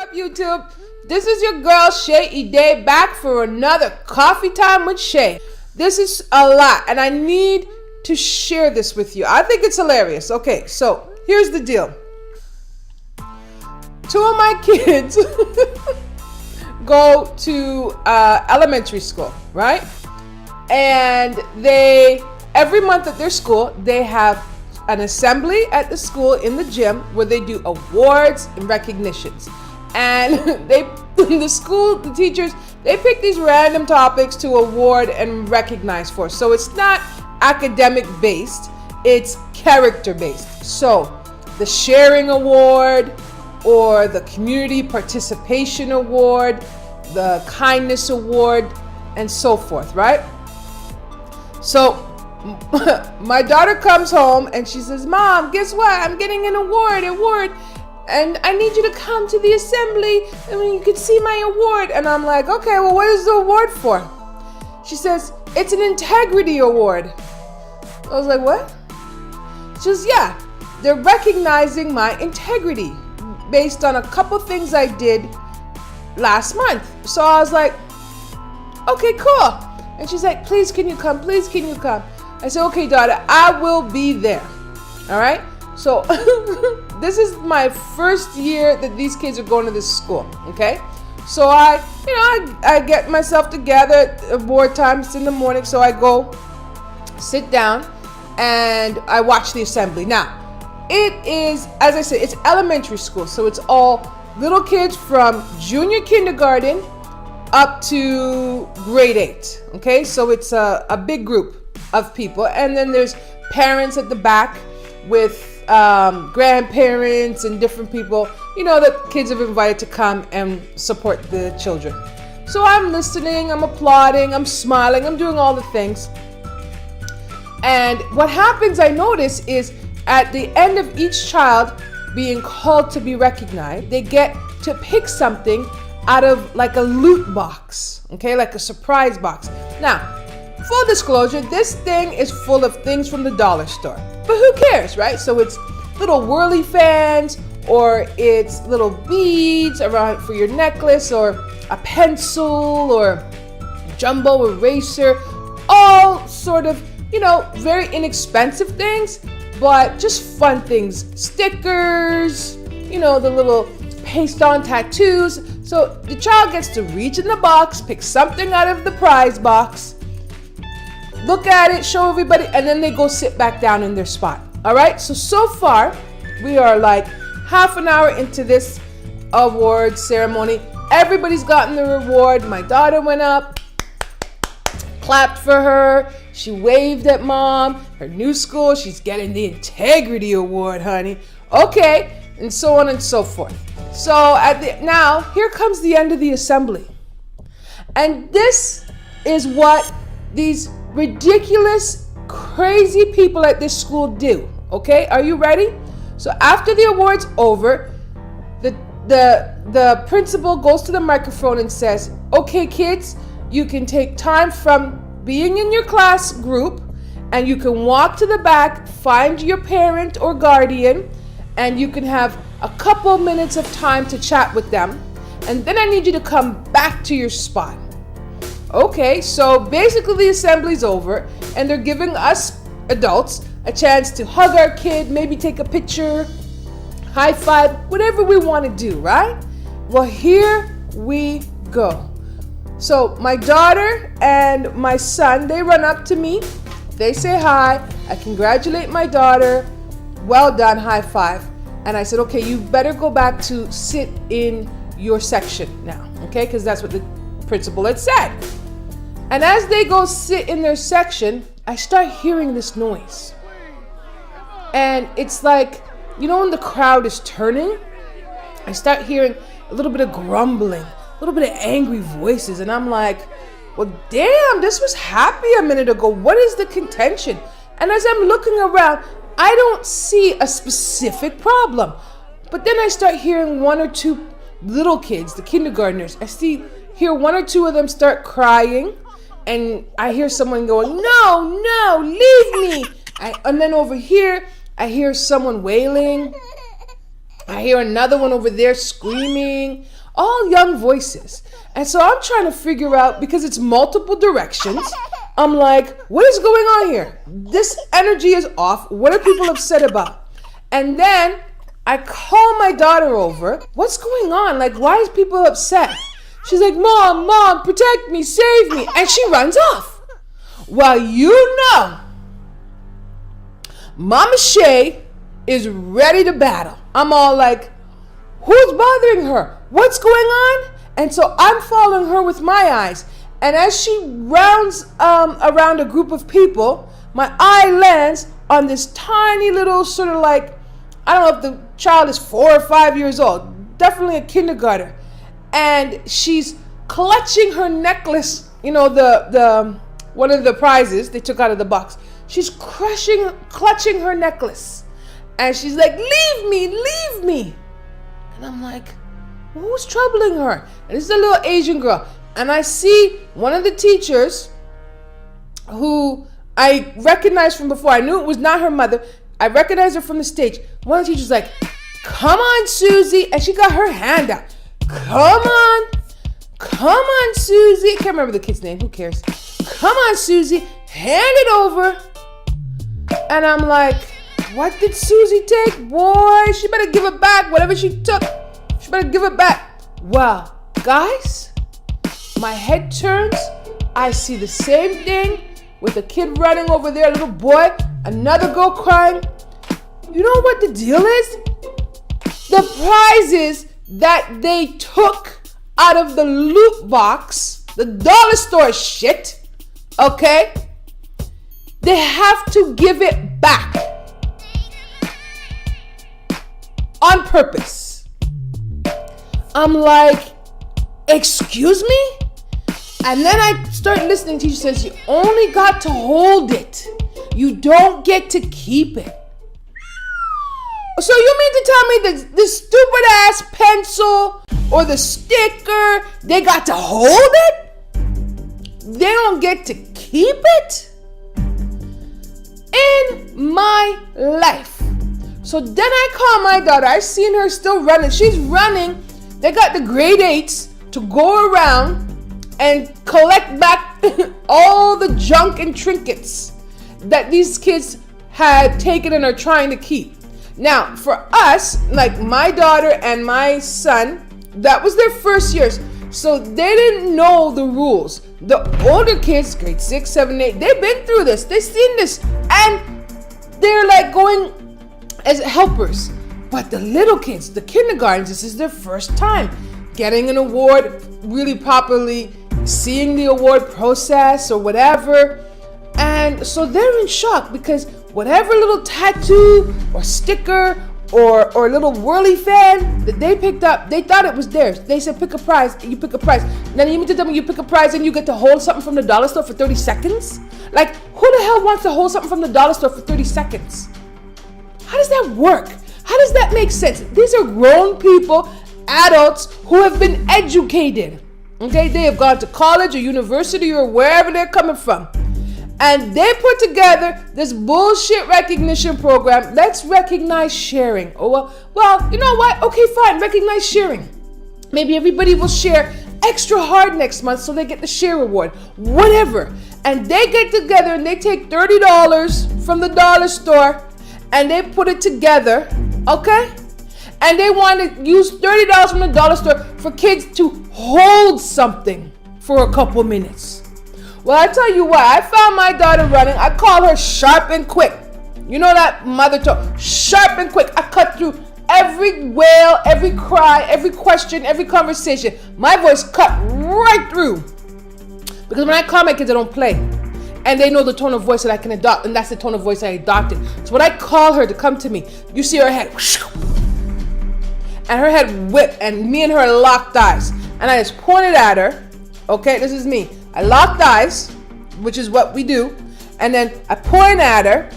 up, YouTube? This is your girl, Shay Ide, back for another coffee time with Shay. This is a lot, and I need to share this with you. I think it's hilarious. Okay, so here's the deal. Two of my kids go to elementary school, right? And every month at their school, they have an assembly at the school in the gym where they do awards and recognitions. And the teachers, they pick these random topics to award and recognize for. So it's not academic based, it's character based. So the sharing award or the community participation award, the kindness award, and so forth, right? So my daughter comes home and she says, "Mom, guess what? I'm getting an award, and I need you to come to the assembly and you can see my award." And I'm like, "Okay, well, what is the award for?" She says, "It's an integrity award." I was like, "What?" She says, "Yeah, they're recognizing my integrity based on a couple things I did last month." So I was like, "Okay, cool." And she's like, "Please, can you come? Please, can you come?" I said, "Okay, daughter, I will be there." All right. So this is my first year that these kids are going to this school. Okay. So I get myself together at board times in the morning. So I go sit down and I watch the assembly. Now, it is, as I said, it's elementary school. So it's all little kids from junior kindergarten up to grade 8. Okay. So it's a big group of people, and then there's parents at the back with grandparents and different people, that kids have invited to come and support the children. So I'm listening, I'm applauding, I'm smiling, I'm doing all the things. And what happens, I notice, is at the end of each child being called to be recognized, they get to pick something out of like a loot box, okay, like a surprise box. Now, full disclosure, this thing is full of things from the dollar store. But who cares, right? So it's little whirly fans, or it's little beads around for your necklace, or a pencil, or jumbo eraser, all sort of, very inexpensive things, but just fun things. Stickers, the little paste-on tattoos. So the child gets to reach in the box, pick something out of the prize box, look at it, show everybody, and then they go sit back down in their spot. All right, so far, we are like half an hour into this award ceremony. Everybody's gotten the reward. My daughter went up, clapped for her. She waved at Mom. Her new school, she's getting the integrity award, honey. Okay, and so on and so forth. So now, here comes the end of the assembly. And this is what these ridiculous, crazy people at this school do. Okay, are you ready? So after the award's over, the principal goes to the microphone and says, "Okay, kids, you can take time from being in your class group and you can walk to the back, find your parent or guardian, and you can have a couple minutes of time to chat with them. And then I need you to come back to your spot." Okay, so basically the assembly's over and they're giving us adults a chance to hug our kid, maybe take a picture, high five, whatever we want to do, right? Well, here we go. So my daughter and my son, they run up to me, they say hi, I congratulate my daughter, well done, high five. And I said, "Okay, you better go back to sit in your section now," okay? Because that's what the principal had said. And as they go sit in their section, I start hearing this noise. And it's like, when the crowd is turning, I start hearing a little bit of grumbling, a little bit of angry voices. And I'm like, well, damn, this was happy a minute ago. What is the contention? And as I'm looking around, I don't see a specific problem. But then I start hearing one or two little kids, the kindergartners. Hear one or two of them start crying. And I hear someone going, no, leave me. And then over here, I hear someone wailing. I hear another one over there screaming, all young voices. And so I'm trying to figure out, because it's multiple directions, I'm like, what is going on here? This energy is off. What are people upset about? And then I call my daughter over. What's going on? Like, why is people upset? She's like, Mom, protect me, save me. And she runs off. Well, you know, Mama Shay is ready to battle. I'm all like, who's bothering her? What's going on? And so I'm following her with my eyes. And as she rounds around a group of people, my eye lands on this tiny little sort of like, I don't know if the child is 4 or 5 years old, definitely a kindergartner. And she's clutching her necklace, you know, the one of the prizes they took out of the box. She's clutching her necklace. And she's like, leave me. And I'm like, who's troubling her? And this is a little Asian girl. And I see one of the teachers who I recognized from before. I knew it was not her mother. I recognized her from the stage. One of the teachers was like, come on, Susie. And she got her hand out. Come on, Susie. I can't remember the kid's name. Who cares? Come on, Susie. Hand it over. And I'm like, what did Susie take? Boy, she better give it back. Whatever she took, she better give it back. Well, guys, my head turns. I see the same thing with a kid running over there, a little boy, another girl crying. You know what the deal is? The prizes that they took out of the loot box, the dollar store shit, okay? They have to give it back on purpose. I'm like, excuse me? And then I start listening. Teacher says, you only got to hold it. You don't get to keep it. So you mean to tell me that this stupid ass pencil or the sticker, they got to hold it? They don't get to keep it? In my life. So then I call my daughter. I seen her still running. She's running. They got the grade 8s to go around and collect back all the junk and trinkets that these kids had taken and are trying to keep. Now, for us, like my daughter and my son, that was their first years. So they didn't know the rules. The older kids, grade 6, 7, 8, they've been through this. They've seen this. And they're like going as helpers. But the little kids, the kindergartens, this is their first time getting an award really properly, seeing the award process or whatever. And so they're in shock because whatever little tattoo or sticker or little whirly fan that they picked up, they thought it was theirs. They said, pick a prize, you pick a prize. Now you mean to tell me you pick a prize and you get to hold something from the dollar store for 30 seconds? Like, who the hell wants to hold something from the dollar store for 30 seconds? How does that work? How does that make sense? These are grown people, adults who have been educated. Okay, they have gone to college or university or wherever they're coming from. And they put together this bullshit recognition program. Let's recognize sharing. Oh, well, you know what? Okay, fine, recognize sharing. Maybe everybody will share extra hard next month so they get the share award. Whatever. And they get together and they take $30 from the dollar store and they put it together, okay? And they want to use $30 from the dollar store for kids to hold something for a couple minutes. Well, I tell you what, I found my daughter running. I call her sharp and quick. You know that mother talk, sharp and quick. I cut through every wail, every cry, every question, every conversation. My voice cut right through. Because when I call my kids, I don't play. And they know the tone of voice that I can adopt, and that's the tone of voice I adopted. So when I call her to come to me, you see her head, and her head whip, and me and her locked eyes. And I just pointed at her. Okay, this is me. I locked eyes, which is what we do, and then I point at her,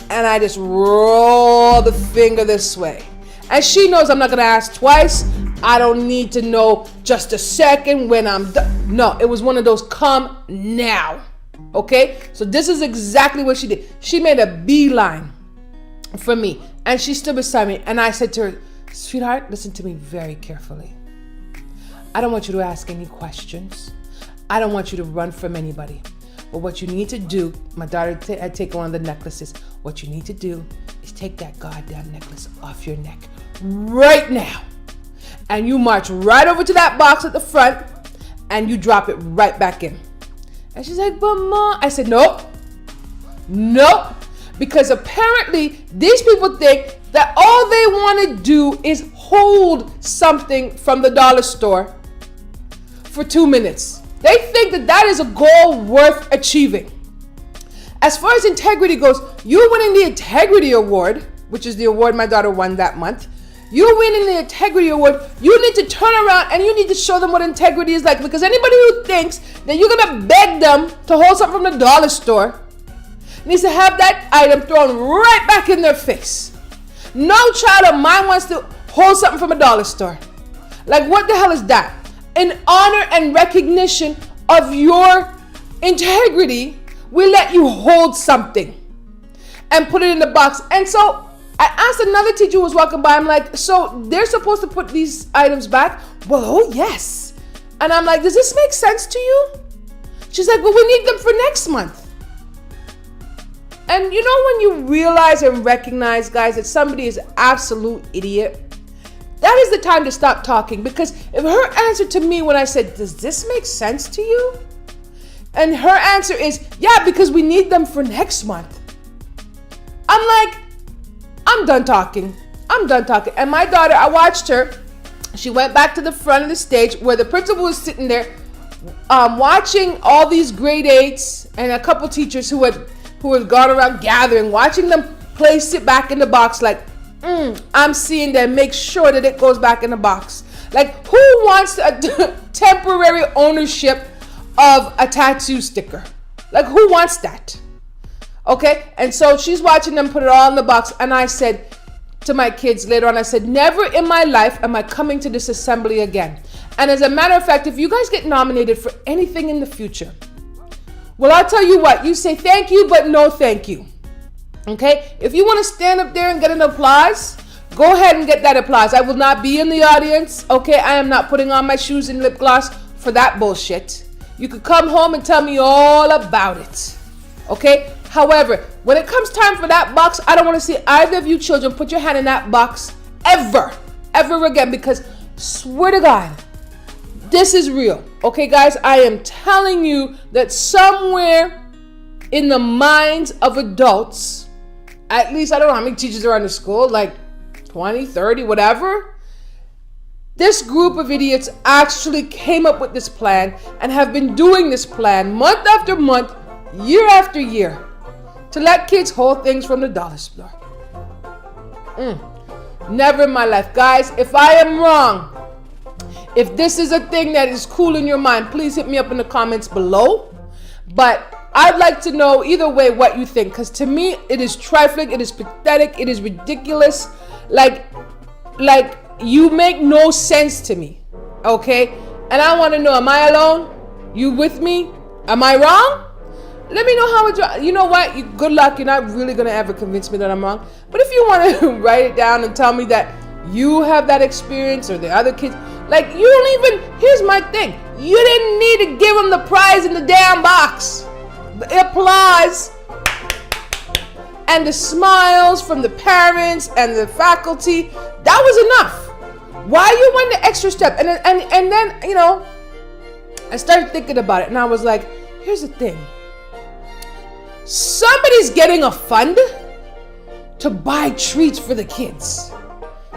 and I just roll the finger this way. And she knows I'm not going to ask twice. I don't need to know just a second when I'm done. No, it was one of those come now. Okay, so this is exactly what she did. She made a beeline for me, and she stood beside me, and I said to her, Sweetheart, listen to me very carefully. I don't want you to ask any questions. I don't want you to run from anybody. But what you need to do, my daughter had taken one of the necklaces. What you need to do is take that goddamn necklace off your neck right now. And you march right over to that box at the front and you drop it right back in. And she's like, but Mom, I said, nope. Because apparently these people think that all they want to do is hold something from the dollar store for 2 minutes. They think that that is a goal worth achieving. As far as integrity goes, you winning the Integrity Award, which is the award my daughter won that month, you winning the Integrity Award, you need to turn around and you need to show them what integrity is like. Because anybody who thinks that you're going to beg them to hold something from the dollar store needs to have that item thrown right back in their face. No child of mine wants to hold something from a dollar store. Like, what the hell is that? In honor and recognition of your integrity, we let you hold something and put it in the box. And so I asked another teacher who was walking by, I'm like, so they're supposed to put these items back? Well, oh yes. And I'm like, does this make sense to you? She's like, well, we need them for next month. And you know when you realize and recognize, guys, that somebody is an absolute idiot, that is the time to stop talking. Because if her answer to me when I said, does this make sense to you? And her answer is, yeah, because we need them for next month. I'm like, I'm done talking. And my daughter, I watched her. She went back to the front of the stage where the principal was sitting there watching all these grade 8s and a couple teachers who had gone around gathering, watching them place it back in the box like, I'm seeing them, make sure that it goes back in the box. Like, who wants a temporary ownership of a tattoo sticker? Like, who wants that? Okay, and so she's watching them put it all in the box, and I said to my kids later on, I said, never in my life am I coming to this assembly again. And as a matter of fact, if you guys get nominated for anything in the future, well, I'll tell you what, you say thank you, but no thank you. Okay, if you want to stand up there and get an applause, go ahead and get that applause. I will not be in the audience. Okay, I am not putting on my shoes and lip gloss for that bullshit. You could come home and tell me all about it. Okay, however, when it comes time for that box, I don't want to see either of you children put your hand in that box ever again, because swear to God, this is real. Okay, guys, I am telling you that somewhere in the minds of adults, at least, I don't know how many teachers are in the school, like 20, 30, whatever. This group of idiots actually came up with this plan and have been doing this plan month after month, year after year, to let kids hold things from the dollar store. Never in my life. Guys, if I am wrong, if this is a thing that is cool in your mind, please hit me up in the comments below. But I'd like to know either way what you think, because to me it is trifling, it is pathetic, it is ridiculous. Like you make no sense to me. Okay? And I want to know, am I alone? You with me? Am I wrong? Let me know how you know what? Good luck. You're not really going to ever convince me that I'm wrong. But if you want to write it down and tell me that you have that experience or the other kids, like, you don't even, here's my thing. You didn't need to give them the prize in the damn box. The applause and the smiles from the parents and the faculty, that was enough. Why you went the extra step? And then, you know, I started thinking about it and I was like, here's the thing. Somebody's getting a fund to buy treats for the kids.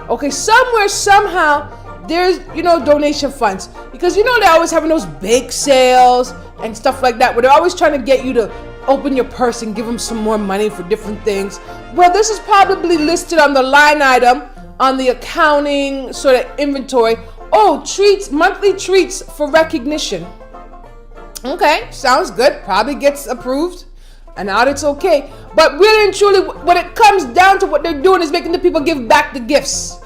Okay, somewhere, somehow, there's, you know, donation funds. Because, you know, they're always having those bake sales and stuff like that, where they're always trying to get you to open your purse and give them some more money for different things. Well, this is probably listed on the line item on the accounting sort of inventory. Oh, treats, monthly treats for recognition. Okay, sounds good. Probably gets approved. An audit's okay. But really and truly, when it comes down to what they're doing is making the people give back the gifts.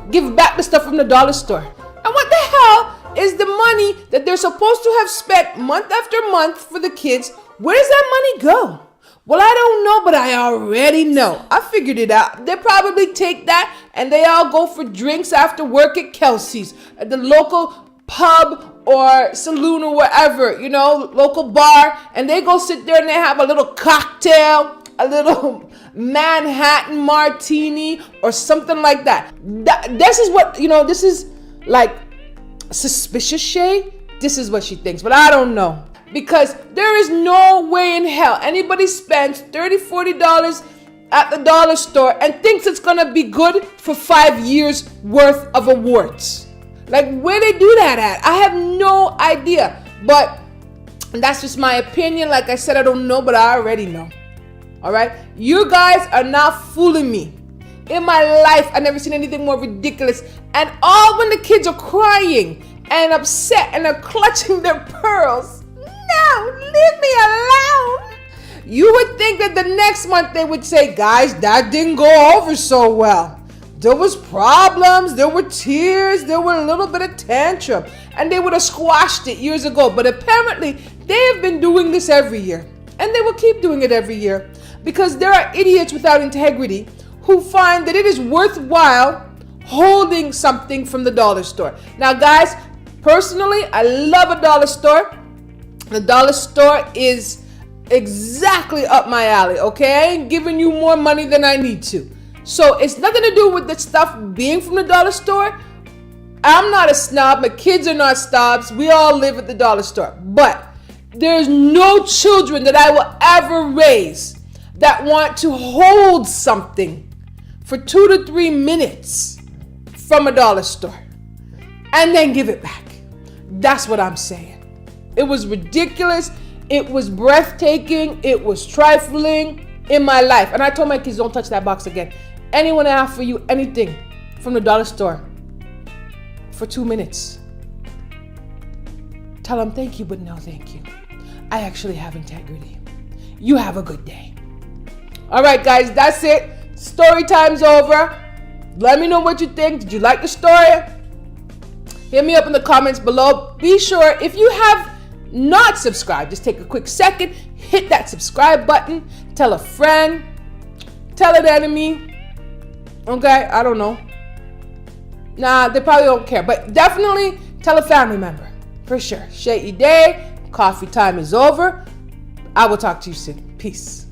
Give back the stuff from the dollar store. And what the hell is the money that they're supposed to have spent month after month for the kids? Where does that money go? Well, I don't know, but I already know. I figured it out. They probably take that and they all go for drinks after work at Kelsey's, at the local pub or saloon or wherever, local bar, and they go sit there and they have a little cocktail, a little Manhattan martini or something like that. This is what, this is like suspicious Shay. This is what she thinks, but I don't know. Because there is no way in hell anybody spends $30, $40 at the dollar store and thinks it's going to be good for 5 years worth of awards. Like, where they do that at? I have no idea. But that's just my opinion. Like I said, I don't know, but I already know. All right? You guys are not fooling me. In my life, I've never seen anything more ridiculous. And all when the kids are crying and upset and are clutching their pearls. No, leave me alone. You would think that the next month they would say, guys, that didn't go over so well. There was problems, there were tears, there were a little bit of tantrum, and they would have squashed it years ago. But apparently, they have been doing this every year, and they will keep doing it every year because there are idiots without integrity who find that it is worthwhile holding something from the dollar store. Now, guys, personally, I love a dollar store. The dollar store is exactly up my alley, okay? I ain't giving you more money than I need to. So it's nothing to do with the stuff being from the dollar store. I'm not a snob. My kids are not snobs. We all live at the dollar store. But there's no children that I will ever raise that want to hold something for 2 to 3 minutes from a dollar store and then give it back. That's what I'm saying. It was ridiculous. It was breathtaking. It was trifling in my life. And I told my kids, don't touch that box again. Anyone ask for you anything from the dollar store for 2 minutes, tell them thank you, but no thank you. I actually have integrity. You have a good day. All right, guys, that's it. Story time's over. Let me know what you think. Did you like the story? Hit me up in the comments below. Be sure, if you have not subscribed, just take a quick second, hit that subscribe button, tell a friend, tell an enemy, okay? I don't know. Nah, they probably don't care, but definitely tell a family member, for sure. Shake your day, coffee time is over. I will talk to you soon. Peace.